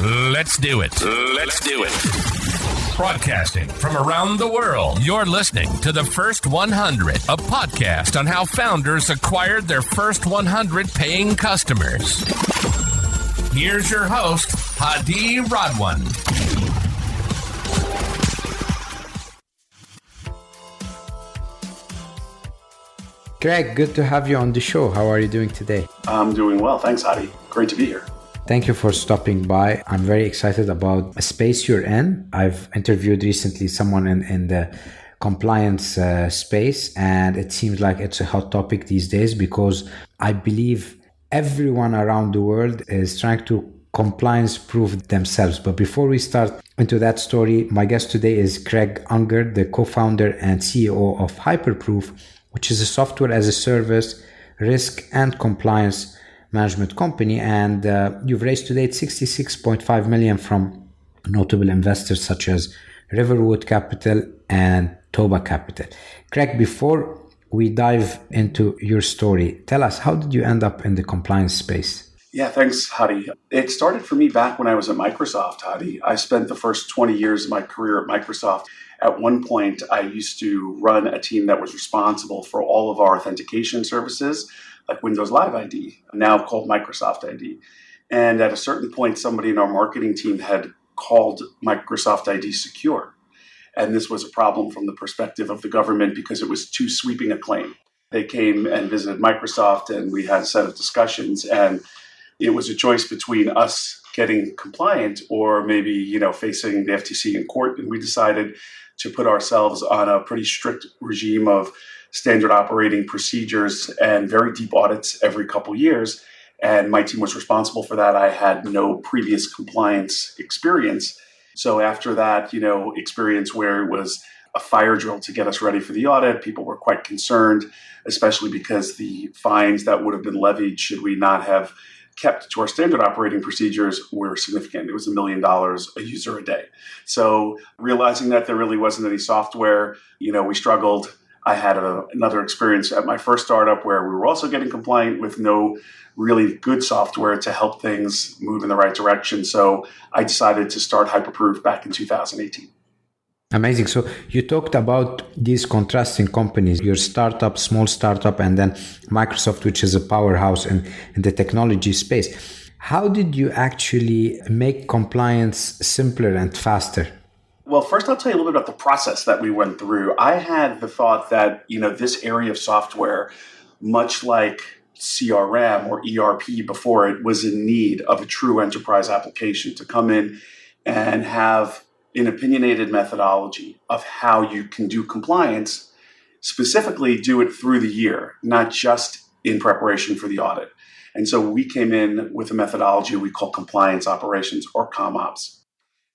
Let's do it. Let's do it. Broadcasting from around the world, you're listening to The First 100, a podcast on how founders acquired their first 100 paying customers. Here's your host, Hadi Radwan. Greg, good to have you on the show. How are you doing today? I'm doing well. Thanks, Hadi. Great to be here. Thank you for stopping by. I'm very excited about a space you're in. I've interviewed recently someone in the compliance space, and it seems like it's a hot topic these days because I believe everyone around the world is trying to compliance proof themselves. But before we start into that story, my guest today is Craig Unger, the co-founder and CEO of Hyperproof, which is a software as a service, risk and compliance management company. And you've raised to date $66.5 million from notable investors such as Riverwood Capital and Toba Capital. Craig, before we dive into your story, tell us, how did you end up in the compliance space? Yeah, thanks, Hadi. It started for me back when I was at Microsoft, Hadi. I spent the first 20 years of my career at Microsoft. At one point, I used to run a team that was responsible for all of our authentication services, like Windows Live ID, now called Microsoft ID. And at a certain point, somebody in our marketing team had called Microsoft ID secure. And this was a problem from the perspective of the government because it was too sweeping a claim. They came and visited Microsoft, and we had a set of discussions, and it was a choice between us getting compliant or maybe, facing the FTC in court. And we decided to put ourselves on a pretty strict regime of standard operating procedures and very deep audits every couple years. And my team was responsible for that. I had no previous compliance experience. So after that, experience where it was a fire drill to get us ready for the audit, people were quite concerned, especially because the fines that would have been levied should we not have kept to our standard operating procedures were significant. It was $1 million a user a day. So realizing that there really wasn't any software, we struggled. I had another experience at my first startup where we were also getting compliant with no really good software to help things move in the right direction. So I decided to start Hyperproof back in 2018. Amazing. So you talked about these contrasting companies, your startup, small startup, and then Microsoft, which is a powerhouse in the technology space. How did you actually make compliance simpler and faster? Well, first, I'll tell you a little bit about the process that we went through. I had the thought that, this area of software, much like CRM or ERP before it, was in need of a true enterprise application to come in and have an opinionated methodology of how you can do compliance, specifically do it through the year, not just in preparation for the audit. And so we came in with a methodology we call compliance operations or ComOps.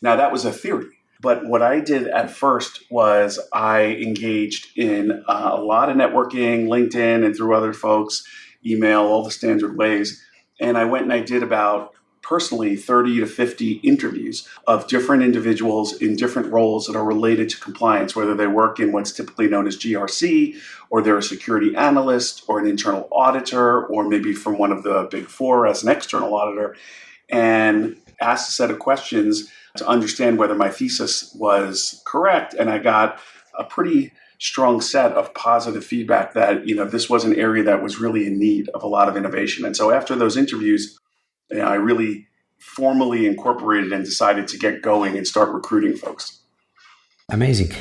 Now, that was a theory. But what I did at first was I engaged in a lot of networking, LinkedIn, and through other folks, email, all the standard ways. And I went and I did about personally 30 to 50 interviews of different individuals in different roles that are related to compliance, whether they work in what's typically known as GRC, or they're a security analyst, or an internal auditor, or maybe from one of the big four as an external auditor, and asked a set of questions to understand whether my thesis was correct. And I got a pretty strong set of positive feedback that, this was an area that was really in need of a lot of innovation. And so after those interviews, I really formally incorporated and decided to get going and start recruiting folks. Amazing.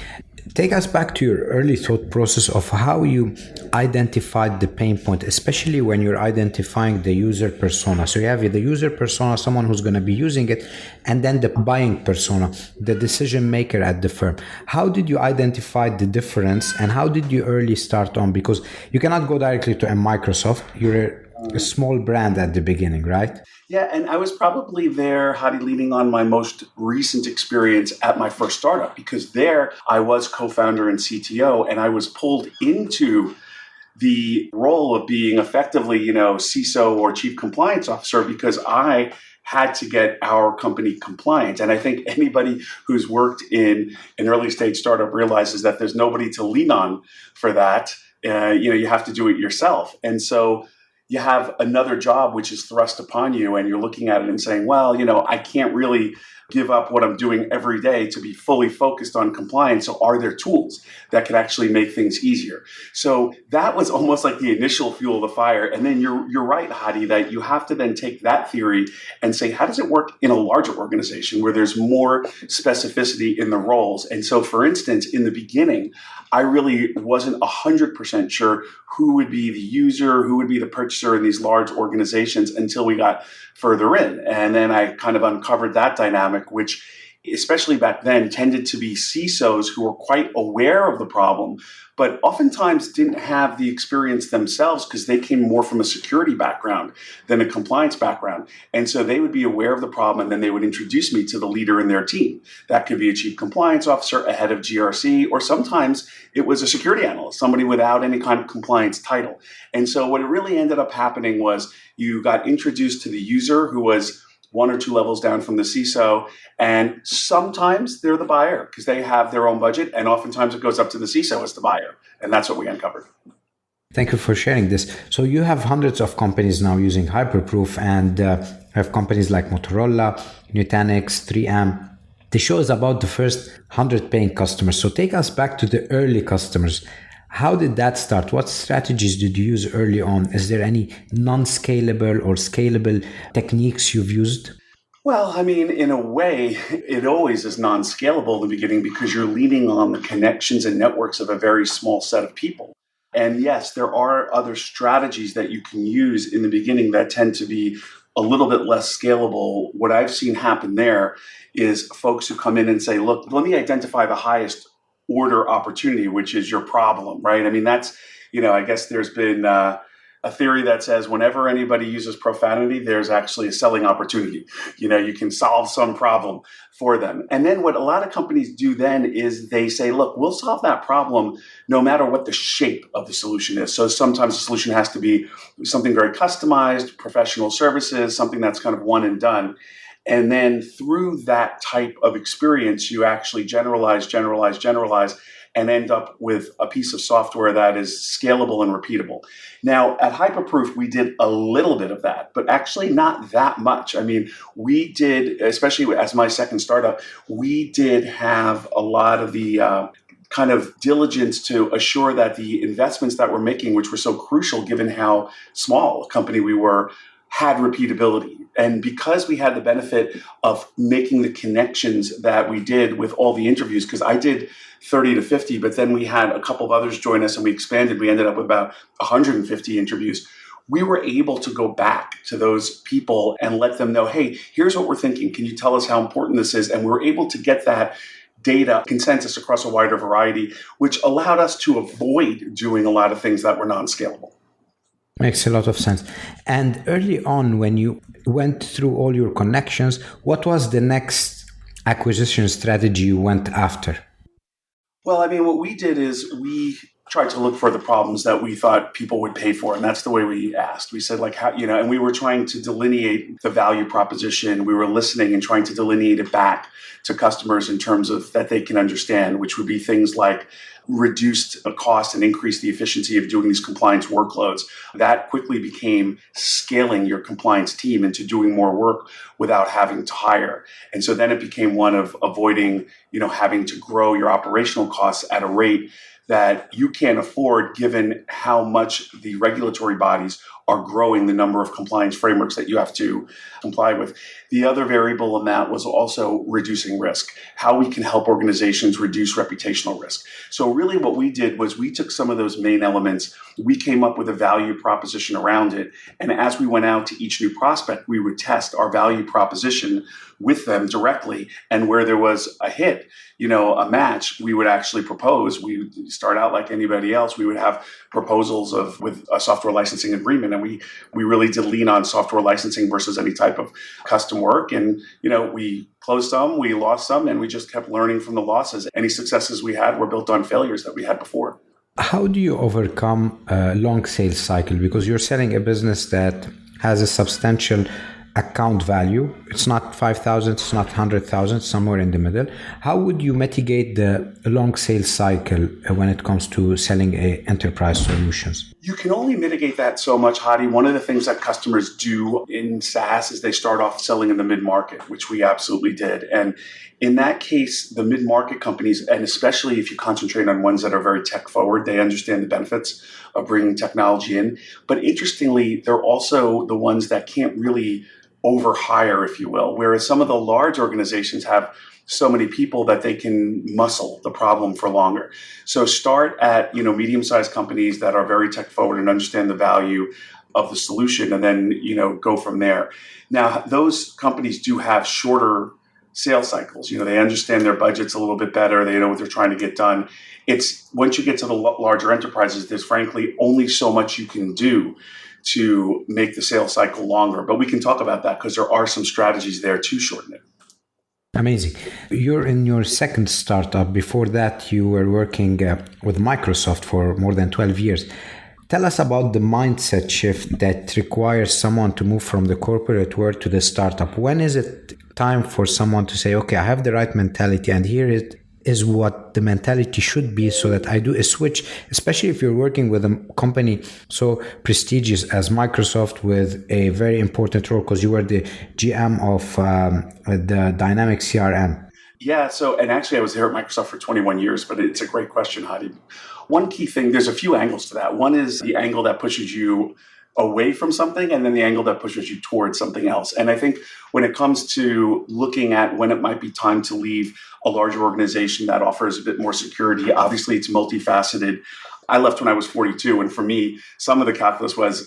Take us back to your early thought process of how you identified the pain point, especially when you're identifying the user persona. So you have the user persona, someone who's going to be using it, and then the buying persona, the decision maker at the firm. How did you identify the difference, and how did you early start on? Because you cannot go directly to a Microsoft. You're a small brand at the beginning, right? Yeah, and I was probably there, Hadi, leaning on my most recent experience at my first startup, because there I was co-founder and CTO, and I was pulled into the role of being effectively, CISO or chief compliance officer, because I had to get our company compliant. And I think anybody who's worked in an early stage startup realizes that there's nobody to lean on for that. You have to do it yourself. And so you have another job which is thrust upon you, and you're looking at it and saying, well, I can't really give up what I'm doing every day to be fully focused on compliance. So are there tools that could actually make things easier? So that was almost like the initial fuel of the fire. And then you're right, Hadi, that you have to then take that theory and say, how does it work in a larger organization where there's more specificity in the roles? And so, for instance, in the beginning, I really wasn't 100% sure who would be the user, who would be the purchaser in these large organizations until we got further in. And then I kind of uncovered that dynamic, which especially back then tended to be CISOs who were quite aware of the problem, but oftentimes didn't have the experience themselves because they came more from a security background than a compliance background. And so they would be aware of the problem, and then they would introduce me to the leader in their team. That could be a chief compliance officer, a head of GRC, or sometimes it was a security analyst, somebody without any kind of compliance title. And so what really ended up happening was you got introduced to the user, who was one or two levels down from the CISO, and sometimes they're the buyer because they have their own budget, and oftentimes it goes up to the CISO as the buyer, and that's what we uncovered. Thank you for sharing this. So you have hundreds of companies now using Hyperproof, and have companies like Motorola, Nutanix, 3M. The show is about the first 100 paying customers. So take us back to the early customers. How did that start? What strategies did you use early on? Is there any non-scalable or scalable techniques you've used? Well, I mean, in a way, it always is non-scalable in the beginning because you're leaning on the connections and networks of a very small set of people. And yes, there are other strategies that you can use in the beginning that tend to be a little bit less scalable. What I've seen happen there is folks who come in and say, look, let me identify the highest order opportunity, which is your problem, right? I mean, that's, I guess there's been a theory that says whenever anybody uses profanity, there's actually a selling opportunity. You can solve some problem for them. And then what a lot of companies do then is they say, look, we'll solve that problem no matter what the shape of the solution is. So sometimes the solution has to be something very customized, professional services, something that's kind of one and done. And then through that type of experience, you actually generalize, and end up with a piece of software that is scalable and repeatable. Now, at Hyperproof, we did a little bit of that, but actually not that much. I mean, we did, especially as my second startup, we did have a lot of the kind of diligence to assure that the investments that we're making, which were so crucial given how small a company we were, had repeatability. And because we had the benefit of making the connections that we did with all the interviews, because I did 30 to 50, but then we had a couple of others join us and we expanded. We ended up with about 150 interviews. We were able to go back to those people and let them know, hey, here's what we're thinking. Can you tell us how important this is? And we were able to get that data consensus across a wider variety, which allowed us to avoid doing a lot of things that were non-scalable. Makes a lot of sense. And early on, when you went through all your connections, what was the next acquisition strategy you went after? Well, I mean, what we did is we tried to look for the problems that we thought people would pay for. And that's the way we asked. We said, like, how, and we were trying to delineate the value proposition. We were listening and trying to delineate it back to customers in terms of that they can understand, which would be things like reduced the cost and increase the efficiency of doing these compliance workloads. That quickly became scaling your compliance team into doing more work without having to hire. And so then it became one of avoiding, having to grow your operational costs at a rate that you can't afford given how much the regulatory bodies are growing the number of compliance frameworks that you have to comply with. The other variable in that was also reducing risk, how we can help organizations reduce reputational risk. So really what we did was we took some of those main elements, we came up with a value proposition around it. And as we went out to each new prospect, we would test our value proposition with them directly. And where there was a hit, a match, we would actually propose. We would start out like anybody else. We would have proposals with a software licensing agreement. And we really did lean on software licensing versus any type of custom work. And, we closed some, we lost some, and we just kept learning from the losses. Any successes we had were built on failures that we had before. How do you overcome a long sales cycle? Because you're selling a business that has a substantial account value. It's not 5,000, it's not 100,000, somewhere in the middle. How would you mitigate the long sales cycle when it comes to selling enterprise solutions? You can only mitigate that so much, Hadi. One of the things that customers do in SaaS is they start off selling in the mid-market, which we absolutely did. And in that case, the mid-market companies, and especially if you concentrate on ones that are very tech-forward, they understand the benefits of bringing technology in. But interestingly, they're also the ones that can't really overhire, if you will, whereas some of the large organizations have so many people that they can muscle the problem for longer. So start at, medium-sized companies that are very tech-forward and understand the value of the solution, and then, go from there. Now, those companies do have shorter sales cycles. They understand their budgets a little bit better. They know what they're trying to get done. It's once you get to the larger enterprises, there's frankly only so much you can do to make the sales cycle longer. But we can talk about that because there are some strategies there to shorten it. Amazing. You're in your second startup. Before that, you were working with Microsoft for more than 12 years. Tell us about the mindset shift that requires someone to move from the corporate world to the startup. When is it time for someone to say, okay, I have the right mentality and here is what the mentality should be so that I do a switch, especially if you're working with a company so prestigious as Microsoft with a very important role because you were the GM of the Dynamic CRM. Yeah, and actually I was here at Microsoft for 21 years, but it's a great question, Hadi. One key thing, there's a few angles to that. One is the angle that pushes you away from something, and then the angle that pushes you towards something else. And I think when it comes to looking at when it might be time to leave a larger organization that offers a bit more security, obviously it's multifaceted. I left when I was 42, and for me, some of the calculus was,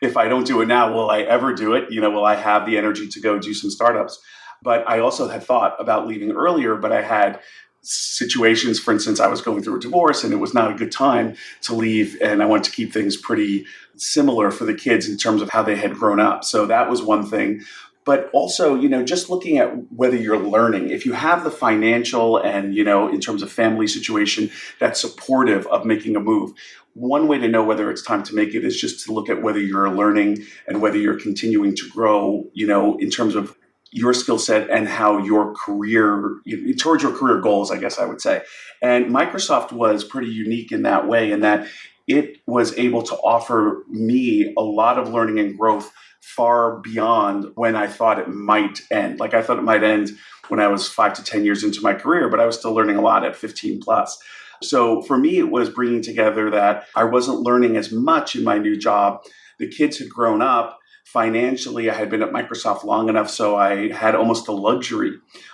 if I don't do it now, will I ever do it? Will I have the energy to go do some startups? But I also had thought about leaving earlier, but I had situations, for instance, I was going through a divorce and it was not a good time to leave, and I wanted to keep things pretty similar for the kids in terms of how they had grown up. So that was one thing. But also, just looking at whether you're learning, if you have the financial and, in terms of family situation that's supportive of making a move, one way to know whether it's time to make it is just to look at whether you're learning and whether you're continuing to grow, in terms of your skill set and how your career, towards your career goals, I guess I would say. And Microsoft was pretty unique in that way, in that it was able to offer me a lot of learning and growth far beyond when I thought it might end. Like I thought it might end when I was 5 to 10 years into my career, but I was still learning a lot at 15 plus. So for me, it was bringing together that I wasn't learning as much in my new job. The kids had grown up. Financially, I had been at Microsoft long enough, so I had almost the luxury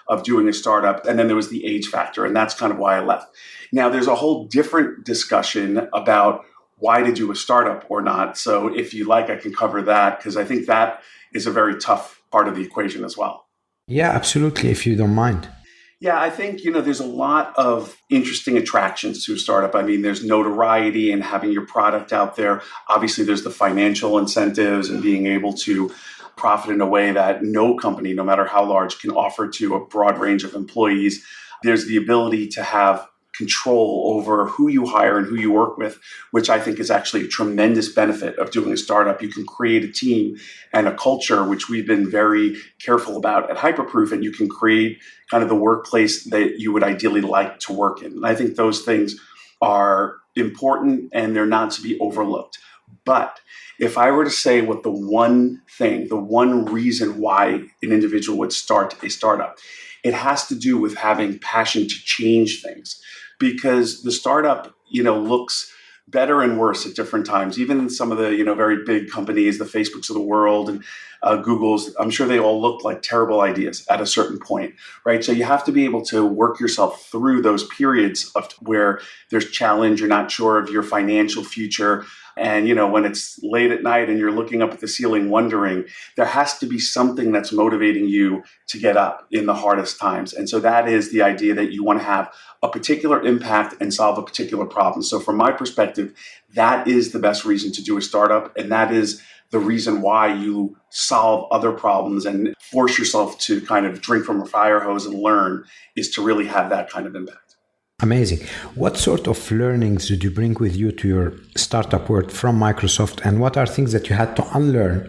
of doing a startup. And then there was the age factor, and that's kind of why I left. Now, there's a whole different discussion about why to do a startup or not. So if you like, I can cover that, because I think that is a very tough part of the equation as well. Yeah, absolutely, if you don't mind. Yeah, I think, there's a lot of interesting attractions to a startup. I mean, there's notoriety and having your product out there. Obviously, there's the financial incentives and being able to profit in a way that no company, no matter how large, can offer to a broad range of employees. There's the ability to have control over who you hire and who you work with, which I think is actually a tremendous benefit of doing a startup. You can create a team and a culture, which we've been very careful about at Hyperproof, and you can create kind of the workplace that you would ideally like to work in. And I think those things are important and they're not to be overlooked. But if I were to say what the one reason why an individual would start a startup, it has to do with having passion to change things. Because the startup, looks better and worse at different times. Even some of the, very big companies, the Facebooks of the world and Googles, I'm sure they all look like terrible ideas at a certain point, right? So you have to be able to work yourself through those periods of where there's challenge, you're not sure of your financial future. And, when it's late at night and you're looking up at the ceiling wondering, there has to be something that's motivating you to get up in the hardest times. And so that is the idea that you want to have a particular impact and solve a particular problem. So from my perspective, that is the best reason to do a startup. And that is the reason why you solve other problems and force yourself to kind of drink from a fire hose and learn, is to really have that kind of impact. Amazing. What sort of learnings did you bring with you to your startup work from Microsoft, and what are things that you had to unlearn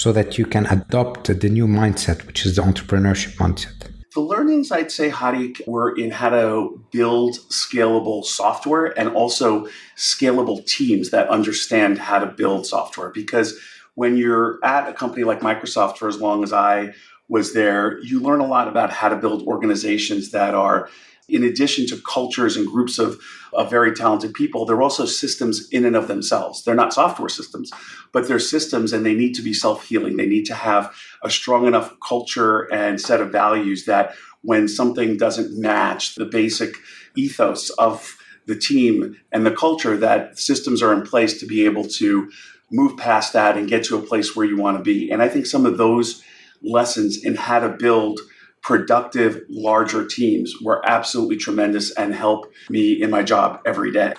so that you can adopt the new mindset, which is the entrepreneurship mindset? The learnings, I'd say, Hadi, were in how to build scalable software and also scalable teams that understand how to build software. Because when you're at a company like Microsoft for as long as I was there, you learn a lot about how to build organizations that are, in addition to cultures and groups of very talented people, they're also systems in and of themselves. They're not software systems, but they're systems, and they need to be self-healing. They need to have a strong enough culture and set of values that when something doesn't match the basic ethos of the team and the culture, that systems are in place to be able to move past that and get to a place where you want to be. And I think some of those lessons in how to build productive, larger teams were absolutely tremendous and help me in my job every day.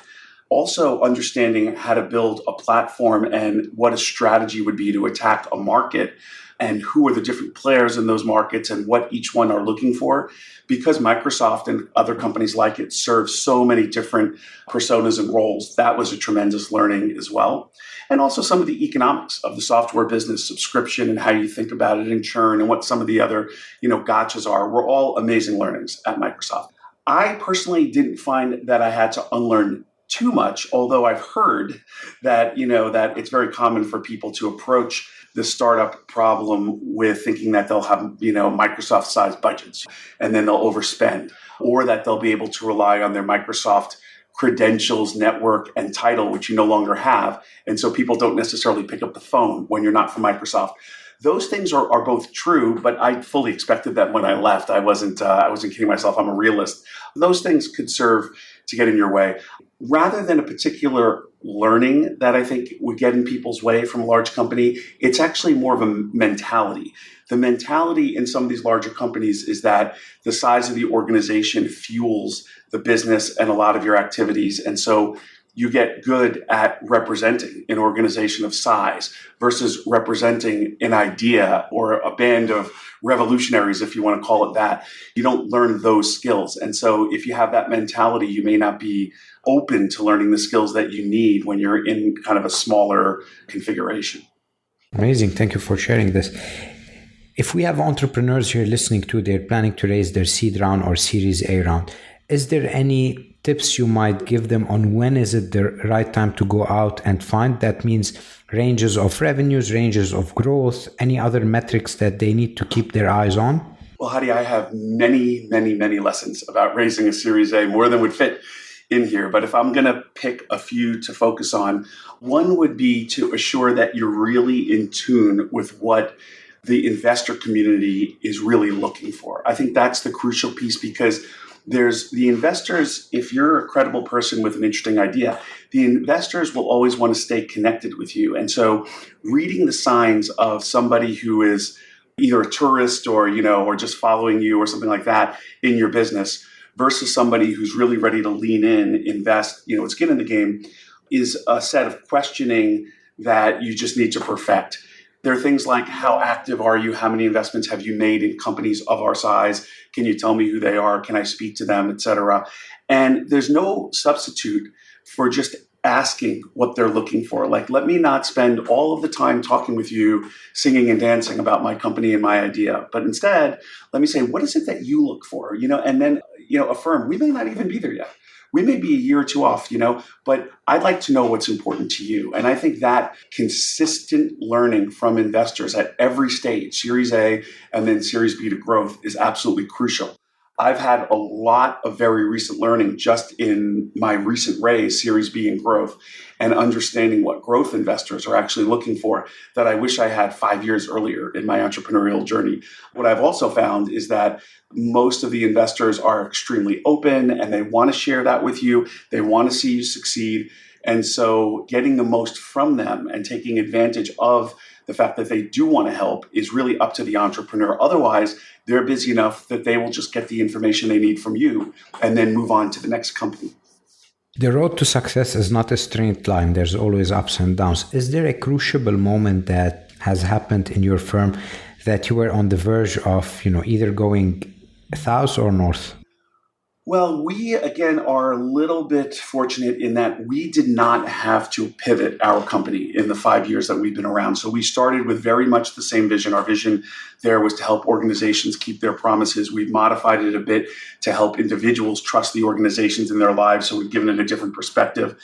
Also, understanding how to build a platform and what a strategy would be to attack a market and who are the different players in those markets and what each one are looking for. Because Microsoft and other companies like it serve so many different personas and roles, that was a tremendous learning as well. And also some of the economics of the software business, subscription and how you think about it, and churn, and what some of the other, gotchas are, were all amazing learnings at Microsoft. I personally didn't find that I had to unlearn too much, although I've heard that, that it's very common for people to approach the startup problem with thinking that they'll have, Microsoft-sized budgets and then they'll overspend, or that they'll be able to rely on their Microsoft credentials, network, and title, which you no longer have. And so people don't necessarily pick up the phone when you're not from Microsoft. Those things are both true, but I fully expected them when I left. I wasn't kidding myself. I'm a realist. Those things could serve to get in your way. Rather than a particular learning that I think would get in people's way from a large company, it's actually more of a mentality. The mentality in some of these larger companies is that the size of the organization fuels the business and a lot of your activities. And so you get good at representing an organization of size versus representing an idea or a band of revolutionaries, if you want to call it that. You don't learn those skills. And so if you have that mentality, you may not be open to learning the skills that you need when you're in kind of a smaller configuration. Amazing. Thank you for sharing this. If we have entrepreneurs here listening to, they're planning to raise their seed round or Series A round, is there any tips you might give them on when is it the right time to go out and find? That means ranges of revenues, ranges of growth, any other metrics that they need to keep their eyes on? Well, Hadi, I have many, many, many lessons about raising a Series A, more than would fit in here. But if I'm going to pick a few to focus on, one would be to assure that you're really in tune with what the investor community is really looking for. I think that's the crucial piece, because there's the investors. If you're a credible person with an interesting idea, the investors will always want to stay connected with you. And so reading the signs of somebody who is either a tourist or, or just following you or something like that in your business versus somebody who's really ready to lean in, invest, skin in the game, is a set of questioning that you just need to perfect. There are things like, how active are you? How many investments have you made in companies of our size? Can you tell me who they are? Can I speak to them, et cetera? And there's no substitute for just asking what they're looking for. Like, let me not spend all of the time talking with you, singing and dancing about my company and my idea, but instead, let me say, what is it that you look for? And then, affirm, we may not even be there yet. We may be a year or two off, but I'd like to know what's important to you. And I think that consistent learning from investors at every stage, Series A and then Series B to growth, is absolutely crucial. I've had a lot of very recent learning just in my recent raise, Series B and growth, and understanding what growth investors are actually looking for that I wish I had 5 years earlier in my entrepreneurial journey. What I've also found is that most of the investors are extremely open and they want to share that with you. They want to see you succeed. And so getting the most from them and taking advantage of the fact that they do want to help is really up to the entrepreneur. Otherwise, they're busy enough that they will just get the information they need from you and then move on to the next company. The road to success is not a straight line. There's always ups and downs. Is there a crucible moment that has happened in your firm that you were on the verge of, either going south or north? Well, we, again, are a little bit fortunate in that we did not have to pivot our company in the 5 years that we've been around. So we started with very much the same vision. Our vision there was to help organizations keep their promises. We've modified it a bit to help individuals trust the organizations in their lives. So we've given it a different perspective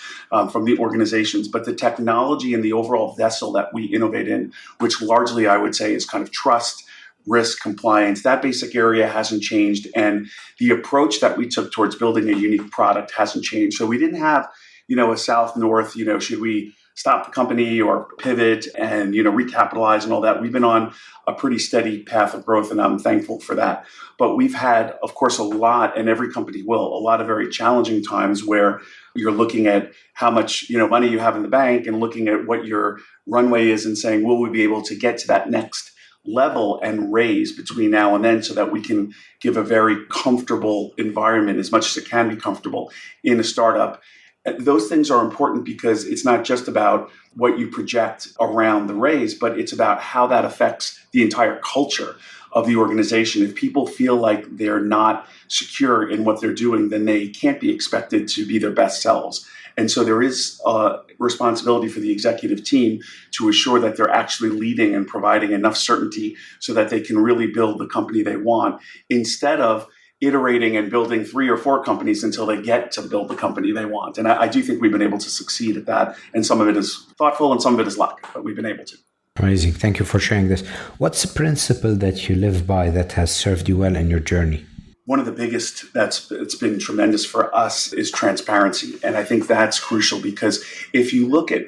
from the organizations. But the technology and the overall vessel that we innovate in, which largely I would say is kind of trust, risk, compliance, that basic area hasn't changed. And the approach that we took towards building a unique product hasn't changed. So we didn't have, a south-north, should we stop the company or pivot and, recapitalize and all that. We've been on a pretty steady path of growth, and I'm thankful for that. But we've had, of course, a lot, and every company will, a lot of very challenging times where you're looking at how much, money you have in the bank and looking at what your runway is and saying, will we be able to get to that next level and raise between now and then so that we can give a very comfortable environment, as much as it can be comfortable in a startup. Those things are important because it's not just about what you project around the raise, but it's about how that affects the entire culture of the organization. If people feel like they're not secure in what they're doing, then they can't be expected to be their best selves. And so there is a responsibility for the executive team to assure that they're actually leading and providing enough certainty so that they can really build the company they want, instead of iterating and building 3 or 4 companies until they get to build the company they want. And I do think we've been able to succeed at that. And some of it is thoughtful and some of it is luck, but we've been able to. Amazing. Thank you for sharing this. What's a principle that you live by that has served you well in your journey? One of the biggest it's been tremendous for us is transparency. And I think that's crucial because if you look at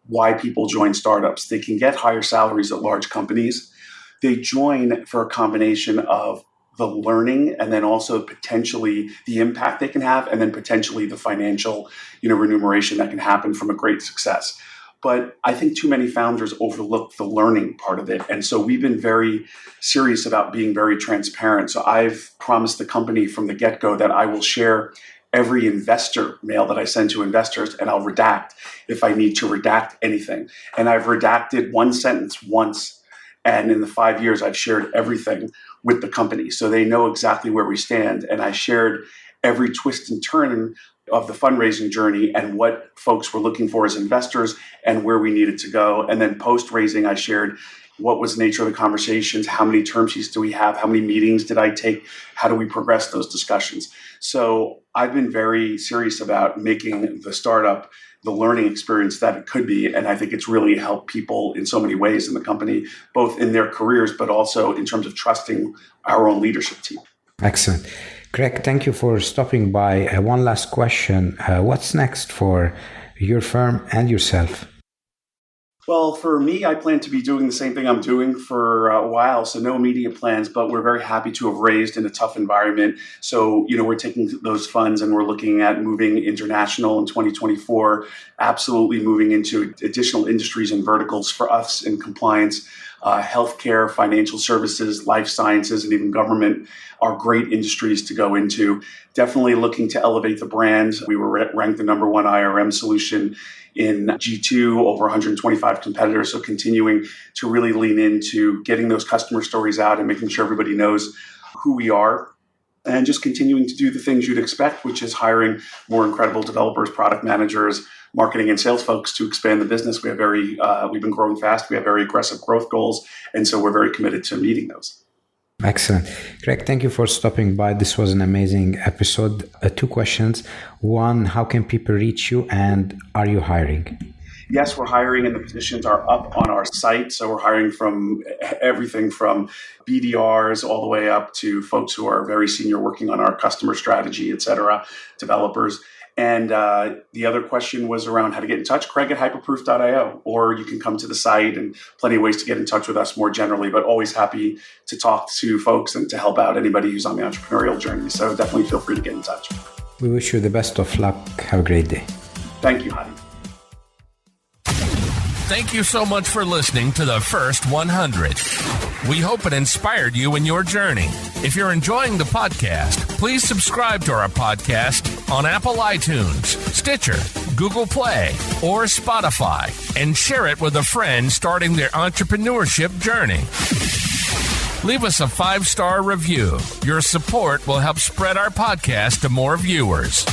why people join startups, they can get higher salaries at large companies. They join for a combination of the learning and then also potentially the impact they can have and then potentially the financial, remuneration that can happen from a great success. But I think too many founders overlook the learning part of it. And so we've been very serious about being very transparent. So I've promised the company from the get-go that I will share every investor mail that I send to investors, and I'll redact if I need to redact anything. And I've redacted one sentence once. And in the 5 years, I've shared everything with the company. So they know exactly where we stand. And I shared every twist and turn of the fundraising journey and what folks were looking for as investors and where we needed to go. And then post-raising, I shared what was the nature of the conversations, how many term sheets do we have, how many meetings did I take, how do we progress those discussions. So I've been very serious about making the startup the learning experience that it could be. And I think it's really helped people in so many ways in the company, both in their careers, but also in terms of trusting our own leadership team. Excellent. Greg, thank you for stopping by. One last question. What's next for your firm and yourself? Well, for me, I plan to be doing the same thing I'm doing for a while. So no immediate plans, but we're very happy to have raised in a tough environment. So, we're taking those funds and we're looking at moving international in 2024, absolutely moving into additional industries and verticals for us in compliance. Healthcare, financial services, life sciences, and even government are great industries to go into. Definitely looking to elevate the brand. We were ranked the number 1 IRM solution in G2, over 125 competitors. So continuing to really lean into getting those customer stories out and making sure everybody knows who we are. And just continuing to do the things you'd expect, which is hiring more incredible developers, product managers, marketing and sales folks to expand the business. We've been growing fast. We have very aggressive growth goals. And so we're very committed to meeting those. Excellent. Greg, thank you for stopping by. This was an amazing episode. 2 questions. 1, how can people reach you, and are you hiring? Yes, we're hiring, and the positions are up on our site. So we're hiring from everything from BDRs all the way up to folks who are very senior working on our customer strategy, et cetera, developers. And the other question was around how to get in touch, Craig@hyperproof.io, or you can come to the site, and plenty of ways to get in touch with us more generally, but always happy to talk to folks and to help out anybody who's on the entrepreneurial journey. So definitely feel free to get in touch. We wish you the best of luck. Have a great day. Thank you, Hadi. Thank you so much for listening to the First 100. We hope it inspired you in your journey. If you're enjoying the podcast, please subscribe to our podcast on Apple iTunes, Stitcher, Google Play, or Spotify, and share it with a friend starting their entrepreneurship journey. Leave us a 5-star review. Your support will help spread our podcast to more viewers.